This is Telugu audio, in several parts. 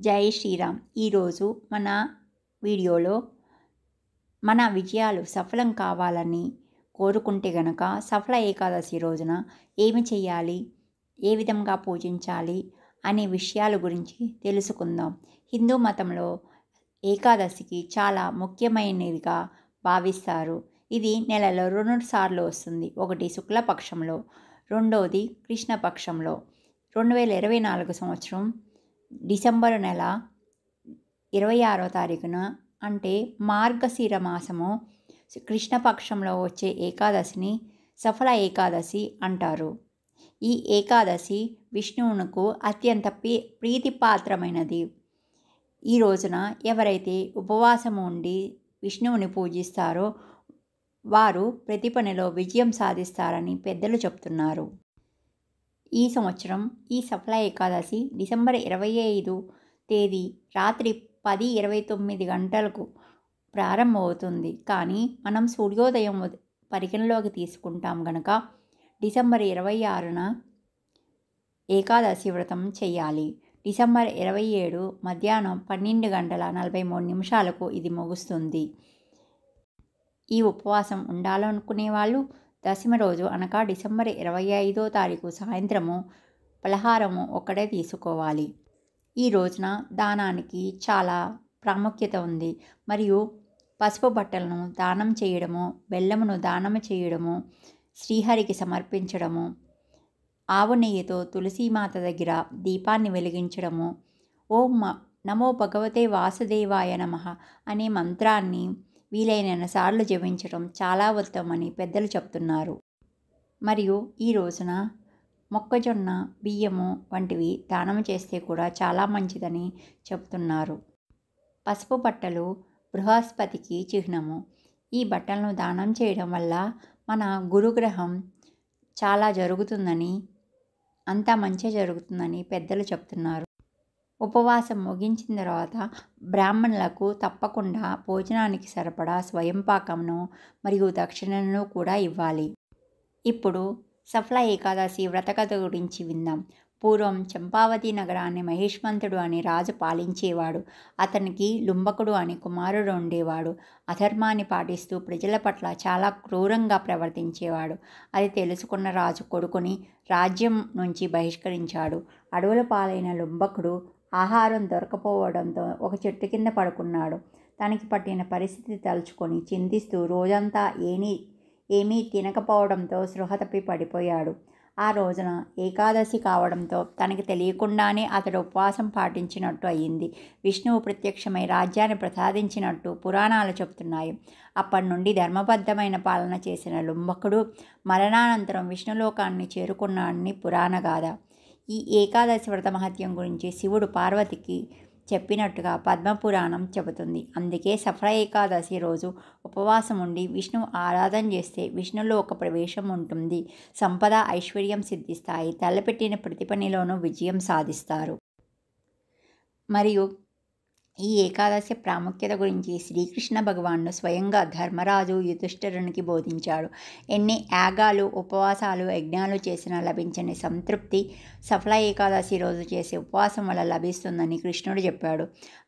జై శ్రీరామ్. ఈరోజు మన వీడియోలో మన విజయాలు సఫలం కావాలని కోరుకుంటే గనక సఫల ఏకాదశి రోజున ఏమి చేయాలి, ఏ విధంగా పూజించాలి అనే విషయాల గురించి తెలుసుకుందాం. హిందూ మతంలో ఏకాదశికి చాలా ముఖ్యమైనదిగా భావిస్తారు. ఇది నెలలో 2 సార్లు వస్తుంది. ఒకటి శుక్లపక్షంలో, రెండవది కృష్ణపక్షంలో. 2024 సంవత్సరం డిసెంబరు నెల 26వ తారీఖున, అంటే మార్గశిర మాసము కృష్ణపక్షంలో వచ్చే ఏకాదశిని సఫల ఏకాదశి అంటారు. ఈ ఏకాదశి విష్ణువునకు అత్యంత ప్రీతిపాత్రమైనది. ఈ రోజున ఎవరైతే ఉపవాసము ఉండి విష్ణువుని పూజిస్తారో వారు ప్రతి పనిలో విజయం సాధిస్తారని పెద్దలు చెప్తున్నారు. ఈ సంవత్సరం ఈ సఫల ఏకాదశి డిసెంబర్ 25 తేదీ రాత్రి 10:29 గంటలకు ప్రారంభమవుతుంది. కానీ మనం సూర్యోదయం పరిగణలోకి తీసుకుంటాం గనక డిసెంబర్ 26న ఏకాదశి వ్రతం చేయాలి. డిసెంబర్ 27 మధ్యాహ్నం 12:43 ఇది ముగుస్తుంది. ఈ ఉపవాసం ఉండాలనుకునే వాళ్ళు దశమి రోజు అనగా డిసెంబర్ 25వ తారీఖు సాయంత్రము పలహారము ఒక్కటే తీసుకోవాలి. ఈ రోజున దానానికి చాలా ప్రాముఖ్యత ఉంది. మరియు పసుపు బట్టలను దానం చేయడము, బెల్లమును దానం చేయడము, శ్రీహరికి సమర్పించడము, ఆవు నెయ్యితో తులసీమాత దగ్గర దీపాన్ని వెలిగించడము, ఓం నమో భగవతే వాసుదేవాయ నమః అనే మంత్రాన్ని వీలైన సార్లు జపించడం చాలా ఉత్తమని పెద్దలు చెప్తున్నారు. మరియు ఈ రోజున మొక్కజొన్న, బియ్యము వంటివి దానం చేస్తే కూడా చాలా మంచిదని చెప్తున్నారు. పసుపు బట్టలు బృహస్పతికి చిహ్నము. ఈ బట్టలను దానం చేయడం వల్ల మన గురుగ్రహం చాలా జరుగుతుందని, అంతా మంచి జరుగుతుందని పెద్దలు చెప్తున్నారు. ఉపవాసం ముగించిన తర్వాత బ్రాహ్మణులకు తప్పకుండా భోజనానికి సరిపడా స్వయంపాకంను మరియు దక్షిణను కూడా ఇవ్వాలి. ఇప్పుడు సఫల ఏకాదశి వ్రతకథ గురించి విందాం. పూర్వం చంపావతి నగరాన్ని మహిష్మంతుడు అనే రాజు పాలించేవాడు. అతనికి లుంబకుడు అనే కుమారుడు ఉండేవాడు. అధర్మాన్ని పాటిస్తూ ప్రజల పట్ల చాలా క్రూరంగా ప్రవర్తించేవాడు. అది తెలుసుకున్న రాజు కొడుకుని రాజ్యం నుంచి బహిష్కరించాడు. అడవుల పాలైన లుంబకుడు ఆహారం దొరకపోవడంతో ఒక చెట్టు కింద పడుకున్నాడు. తనకి పట్టిన పరిస్థితి తలుచుకొని చింతిస్తూ రోజంతా ఏమీ తినకపోవడంతో స్పృహ తప్పి పడిపోయాడు. ఆ రోజున ఏకాదశి కావడంతో తనకి తెలియకుండానే అతడు ఉపవాసం పాటించినట్టు అయ్యింది. విష్ణువు ప్రత్యక్షమై రాజ్యాన్ని ప్రసాదించినట్టు పురాణాలు చెప్తున్నాయి. అప్పటి నుండి ధర్మబద్ధమైన పాలన చేసిన లుంబకుడు మరణానంతరం విష్ణులోకాన్ని చేరుకున్నాడని పురాణగాథ. ఈ ఏకాదశి వ్రత మహత్యం గురించి శివుడు పార్వతికి చెప్పినట్టుగా పద్మపురాణం చెబుతుంది. అందుకే సఫల ఏకాదశి రోజు ఉపవాసం ఉండి విష్ణు ఆరాధన చేస్తే విష్ణులోక ప్రవేశం ఉంటుంది. సంపద, ఐశ్వర్యం సిద్ధిస్తాయి. తలపెట్టిన ప్రతి పనిలోనూ విజయం సాధిస్తారు. మరియు ఈ ఏకాదశి ప్రాముఖ్యత గురించి శ్రీకృష్ణ భగవానుడు స్వయంగా ధర్మరాజు యుధిష్ఠిరునికి బోధించాడు. ఎన్ని యాగాలు, ఉపవాసాలు, యజ్ఞాలు చేసినా లభించని సంతృప్తి సఫల ఏకాదశి రోజు చేసే ఉపవాసం వల్ల లభిస్తుందని కృష్ణుడు చెప్పాడు.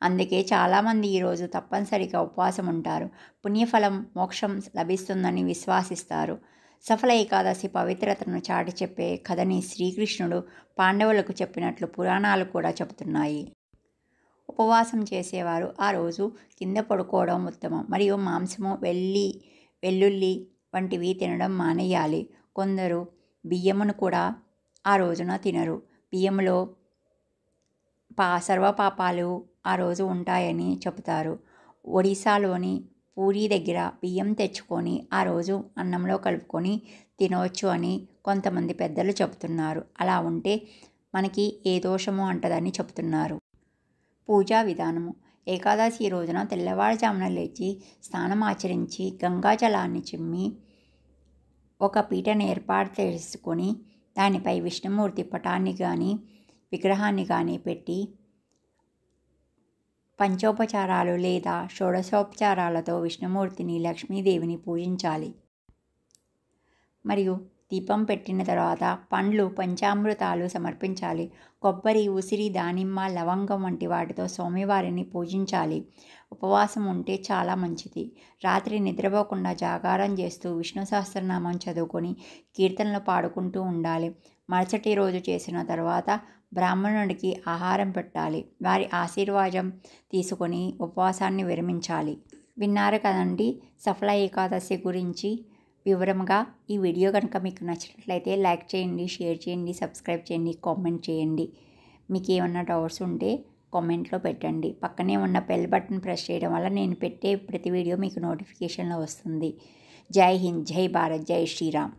అందుకే చాలామంది ఈరోజు తప్పనిసరిగా ఉపవాసం ఉంటారు. పుణ్యఫలం, మోక్షం లభిస్తుందని విశ్వాసిస్తారు. సఫల ఏకాదశి పవిత్రతను చాటి చెప్పే కథని శ్రీకృష్ణుడు పాండవులకు చెప్పినట్లు పురాణాలు కూడా చెబుతున్నాయి. ఉపవాసం చేసేవారు ఆ రోజు కింద పడుకోవడం ఉత్తమం. మరియు మాంసము, వెల్లుల్లి వంటివి తినడం మానేయాలి. కొందరు బియ్యమును కూడా ఆ రోజున తినరు. బియ్యంలో సర్వపాపాలు ఆ రోజు ఉంటాయని చెబుతారు. ఒడిశాలోని పూరి దగ్గర బియ్యం తెచ్చుకొని ఆ రోజు అన్నంలో కలుపుకొని తినవచ్చు అని కొంతమంది పెద్దలు చెబుతున్నారు. అలా ఉంటే మనకి ఏ దోషము అంటదని చెబుతున్నారు. పూజా విధానము. ఏకాదశి రోజున తెల్లవారుజామున లేచి స్నానమాచరించి గంగాజలాన్ని చిమ్మి ఒక పీటను ఏర్పాటు చేసుకొని దానిపై విష్ణుమూర్తి పటాన్ని కానీ విగ్రహాన్ని కానీ పెట్టి పంచోపచారాలు లేదా షోడశోపచారాలతో విష్ణుమూర్తిని, లక్ష్మీదేవిని పూజించాలి. మరియు దీపం పెట్టిన తర్వాత పండ్లు పంచామృతాలు సమర్పించాలి. కొబ్బరి, ఉసిరి, దానిమ్మ, లవంగం వంటి వాటితో స్వామివారిని పూజించాలి. ఉపవాసం ఉంటే చాలా మంచిది. రాత్రి నిద్రపోకుండా జాగారం చేస్తూ విష్ణు సహస్రనామం చదువుకొని కీర్తనలు పాడుకుంటూ ఉండాలి. మరుసటి రోజు చేసిన తర్వాత బ్రాహ్మణుడికి ఆహారం పెట్టాలి. వారి ఆశీర్వాదం తీసుకొని ఉపవాసాన్ని విరమించాలి. విన్నారు కదండి సఫల ఏకాదశి గురించి వివరంగా. ఈ వీడియో కనుక మీకు నచ్చినట్లయితే లైక్ చేయండి, షేర్ చేయండి, సబ్స్క్రైబ్ చేయండి, కామెంట్ చేయండి. మీకు ఏమన్నా డౌట్స్ ఉంటే కామెంట్లో పెట్టండి. పక్కనే ఉన్న బెల్ బటన్ ప్రెస్ చేయడం వల్ల నేను పెట్టే ప్రతి వీడియో మీకు నోటిఫికేషన్లో వస్తుంది. జై హింద్, జై భారత్, జై శ్రీరామ్.